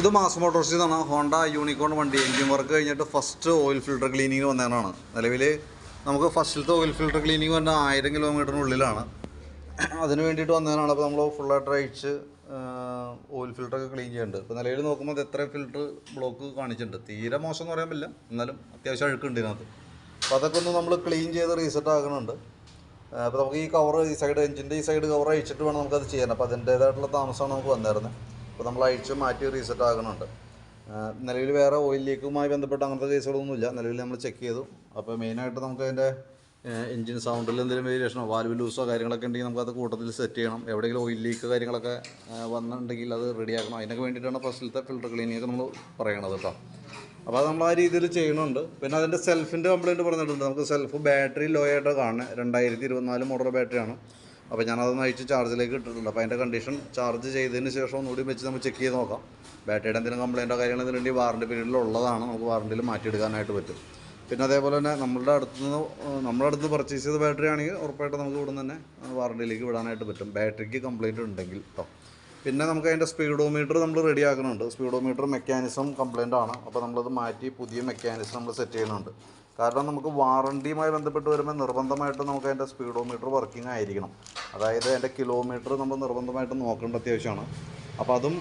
ഇത് മാസ് മോട്ടോഴ്സിൽ നിന്നാണ് Honda unicorn വണ്ടി എൻജിൻ വർക്ക് കഴിഞ്ഞിട്ട് ഫസ്റ്റ് ഓയിൽ ഫിൽട്ടർ ക്ലീനിങ് വന്നതാണ്. നിലവിൽ നമുക്ക് ഫസ്റ്റിലത്തെ ഓയിൽ ഫിൽട്ടർ ക്ലീനിങ് വന്ന 1000 കിലോമീറ്ററിനുള്ളിലാണ്. അതിന് വേണ്ടിയിട്ട് വന്നതാണ്. അപ്പോൾ നമ്മൾ ഫുള്ളായിട്ട് അഴിച്ച് ഓയിൽ ഫിൽട്ടറൊക്കെ ക്ലീൻ ചെയ്യുന്നുണ്ട്. ഇപ്പോൾ നിലവിൽ നോക്കുമ്പോൾ അത് എത്ര ഫിൽട്ടർ ബ്ലോക്ക് കാണിച്ചിട്ടുണ്ട്. തീരെ മോശം എന്ന് പറയാൻ പറ്റില്ല, എന്നാലും അത്യാവശ്യം അഴുക്കുണ്ട് ഇതിനകത്ത്. അപ്പോൾ അതൊക്കെ ഒന്ന് നമ്മൾ ക്ലീൻ ചെയ്ത് റീസെറ്റ് ആക്കുന്നുണ്ട്. അപ്പോൾ നമുക്ക് ഈ കവർ ഈ സൈഡ് എഞ്ചിൻ്റെ ഈ സൈഡ് കവർ അഴിച്ചിട്ട് വേണം നമുക്കത് ചെയ്യാൻ. അപ്പോൾ അതിൻ്റേതായിട്ടുള്ള താമസമാണ് നമുക്ക് വന്നിരുന്നത്. അപ്പോൾ നമ്മൾ അഴിച്ച് മാറ്റി റീസെറ്റ് ആകുന്നുണ്ട്. നിലവിൽ വേറെ ഓയിൽ ലീക്കുമായി ബന്ധപ്പെട്ട് അങ്ങനത്തെ കേസുകളൊന്നുമില്ല. നിലവിൽ നമ്മൾ ചെക്ക് ചെയ്തു. അപ്പോൾ മെയിനായിട്ട് നമുക്ക് അതിൻ്റെ എഞ്ചിൻ സൗണ്ടിൽ എന്തെങ്കിലും വേരിയേഷനോ വാൽവ് ലൂസോ കാര്യങ്ങളൊക്കെ ഉണ്ടെങ്കിൽ നമുക്കത് കൂട്ടത്തിൽ സെറ്റ് ചെയ്യണം. എവിടെയെങ്കിലും ഓയിൽ ലീക്ക് കാര്യങ്ങളൊക്കെ വന്നിട്ടുണ്ടെങ്കിൽ അത് റെഡിയാക്കണം. അതിനൊക്കെ വേണ്ടിയിട്ടാണ് ഫസ്റ്റിലത്തെ ഫിൽട്ടർ ക്ലീനിങ് ഒക്കെ നമ്മൾ പറയണത് കേട്ടോ. അപ്പോൾ അത് നമ്മൾ ആ രീതിയിൽ ചെയ്യുന്നുണ്ട്. പിന്നെ അതിൻ്റെ സെൽഫിൻ്റെ കംപ്ലയിൻറ്റ് പറഞ്ഞിട്ടുണ്ട്. നമുക്ക് സെൽഫ് ബാറ്ററി ലോ ആയിട്ടാണ് കാണുന്നത്. 2024 മോഡൽ ബാറ്ററിയാണ്. അപ്പോൾ ഞാനതൊന്ന് അയച്ച് ചാർജിലേക്ക് ഇട്ടിട്ടുണ്ട്. അപ്പോൾ അതിൻ്റെ കണ്ടീഷൻ ചാർജ് ചെയ്തതിന് ശേഷം ഒന്നുകൂടി വെച്ച് നമുക്ക് ചെക്ക് ചെയ്ത് നോക്കാം. ബാറ്ററിയുടെ എന്തെങ്കിലും കംപ്ലയിൻറ്റോ കാര്യങ്ങൾ എന്തെങ്കിലും വാറണ്ടി പീരീഡിലുള്ളതാണ്. നമുക്ക് വാറണ്ടിയിൽ മാറ്റിയെടുക്കാനായിട്ട് പറ്റും. പിന്നെ അതേപോലെ തന്നെ നമ്മുടെ അടുത്ത് പർച്ചേസ് ചെയ്ത ബാറ്ററി ആണെങ്കിൽ ഉറപ്പായിട്ട് നമുക്ക് ഇവിടെ നിന്ന് തന്നെ വാറണ്ടിയിലേക്ക് വിടാനായിട്ട് പറ്റും, ബാറ്ററിക്ക് കംപ്ലയിൻറ്റ് ഉണ്ടെങ്കിൽ കേട്ടോ. പിന്നെ നമുക്ക് അതിൻ്റെ സ്പീഡോമീറ്റർ നമ്മൾ റെഡി ആക്കുന്നുണ്ട്. സ്പീഡോമീറ്റർ മെക്കാനിസം കംപ്ലയിൻ്റ് ആണ്. അപ്പോൾ നമ്മളത് മാറ്റി പുതിയ മെക്കാനിസം നമ്മൾ സെറ്റ് ചെയ്യുന്നുണ്ട്. കാരണം നമുക്ക് വാറണ്ടിയുമായി ബന്ധപ്പെട്ട് വരുമ്പോൾ നിർബന്ധമായിട്ട് നമുക്ക് അതിൻ്റെ സ്പീഡോമീറ്റർ വർക്കിംഗ് ആയിരിക്കണം. അതായത് അതിൻ്റെ കിലോമീറ്റർ നമ്മൾ നിർബന്ധമായിട്ട് നോക്കേണ്ട അത്യാവശ്യമാണ്. അപ്പോൾ അതും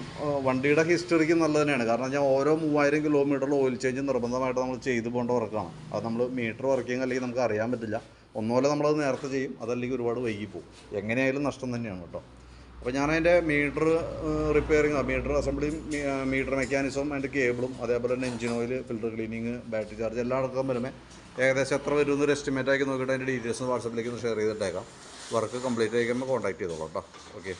വണ്ടിയുടെ ഹിസ്റ്ററിക്ക് നല്ലത് തന്നെയാണ്. കാരണം ഞാൻ ഓരോ 3000 കിലോമീറ്ററിൽ ഓയിൽ ചേഞ്ച് നിർബന്ധമായിട്ട് നമ്മൾ ചെയ്തു പോകേണ്ട വർക്കാണ്. അത് നമ്മൾ മീറ്റർ വർക്കിംഗ് അല്ലെങ്കിൽ നമുക്ക് അറിയാൻ പറ്റില്ല. ഒന്നുപോലെ നമ്മളത് നേരത്തെ ചെയ്യും, അതല്ലെങ്കിൽ ഒരുപാട് വൈകിപ്പോവും. എങ്ങനെയായാലും നഷ്ടം തന്നെയാണ് കേട്ടോ. അപ്പോൾ ഞാനതിൻ്റെ മീറ്റർ റിപ്പയറിങ്, മീറ്റർ അസംബ്ലിയും, മീറ്റർ മെക്കാനിസവും അതിൻ്റെ കേബിളും, അതേപോലെ തന്നെ engine oil, filter cleaning, battery charge എല്ലാം അടക്കം വരുമ്പോൾ ഏകദേശം എത്ര വരുമെന്നൊരു എസ്റ്റിമേറ്റ് ആക്കി നോക്കിയിട്ട് അതിൻ്റെ ഡീറ്റെയിൽസ് വാട്സപ്പിലേക്ക് ഒന്ന് ഷെയർ ചെയ്തിട്ടേക്കാം. വർക്ക് കംപ്ലീറ്റ് ആയിക്കുമ്പോൾ കോൺടാക്ട് ചെയ്തോളാം കേട്ടോ. ഓക്കെ.